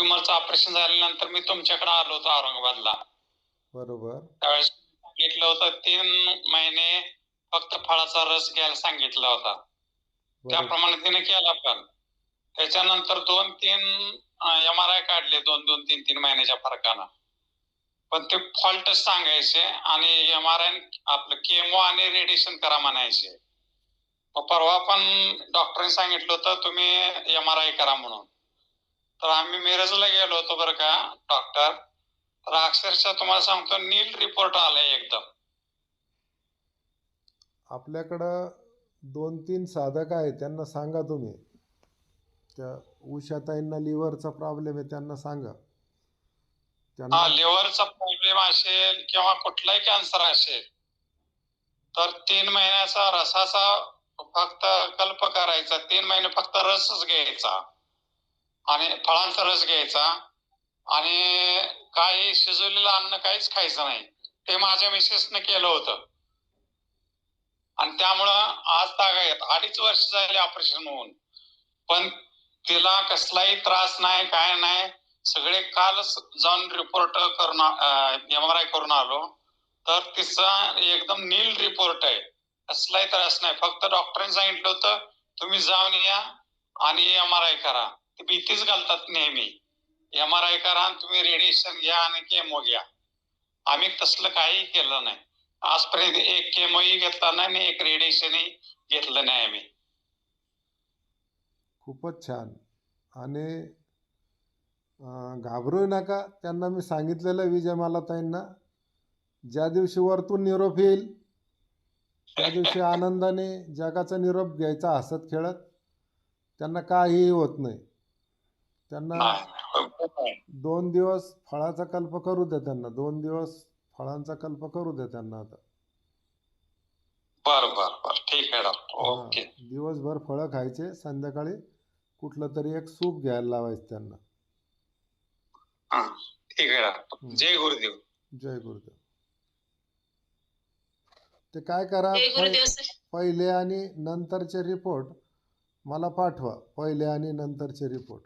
ट्युमरचं operation झाल्यानंतर मी तुमच्याकडे आलो होतो औरंगाबादला. बरोबर. त्यावेळेस सांगितलं होतं 3 महिने फक्त फळाचा रस घ्यायला सांगितला होता. त्याप्रमाणे तिने केला. पण त्याच्यानंतर 2-3 MRI काढले 2-2, 3-3 महिन्याच्या फरकानं. पण ते फॉल्टच सांगायचे आणि MRI आपलं केमो आणि रेडिएशन करा म्हणायचे. परवा पण डॉक्टरांनी सांगितलं होतं तुम्ही MRI करा म्हणून. तर आम्ही मिरजला गेलो होतो बरं का डॉक्टर. तर अक्षरशः तुम्हाला सांगतो नील रिपोर्ट आलाय एकदम. आपल्याकडं 2-3 साधक आहेत, त्यांना सांगा तुम्ही. त्या उषाताईंना लिव्हरचा प्रॉब्लेम आहे, त्यांना सांगा. हा, लिव्हरचा प्रॉब्लेम असेल किंवा कुठलाही कॅन्सर असेल तर 3 महिन्याचा रसाचा फक्त कल्प करायचा. 3 महिने फक्त रसच घ्यायचा आणि फळांचा रस घ्यायचा आणि काही शिजवलेलं अन्न काहीच खायचं नाही. ते माझ्या मिसेसने केलं होतं आणि त्यामुळं आज तागायत 2.5 वर्ष झाले ऑपरेशन होऊन, पण तिला कसलाही त्रास नाही, काय नाही. सगळे कालच जाऊन रिपोर्ट करून MRI करून आलो, तर तिचा एकदम नील रिपोर्ट आहे. कसलाही त्रास नाही. फक्त डॉक्टरांनी सांगितलं होतं तुम्ही जाऊन या आणि MRI करा. ते भीतीच घालतात नेहमी. MRI करा आणि तुम्ही रेडिएशन घ्या आणि केमो घ्या. आम्ही तसलं काही केलं नाही. आजपर्यंत एक केमोही घेतला नाही आणि एक रेडिएशनही घेतलं नाही आम्ही. खूपच छान. आणि घाबरू नका. त्यांना मी सांगितलेलं विजयमालाताईंना, ज्या दिवशी वरतून निरोप येईल त्या दिवशी आनंदाने जगाचा निरोप घ्यायचा, हसत खेळत. त्यांना काहीही होत नाही. त्यांना 2 दिवस फळाचा कल्प करू द्या. त्यांना 2 दिवस फळांचा कल्प करू द्या त्यांना. आता बरं ठीक आहे डॉक्टर. ओके. दिवसभर फळं खायचे, संध्याकाळी कुठलं तरी एक सूप घ्यायला लावायचं त्यांना. ठीक आहे डॉक्टर. जय गुरुदेव. जय गुरुदेव. ते काय करा, पहिले आणि नंतरचे रिपोर्ट मला पाठवा. पहिले आणि नंतरचे रिपोर्ट.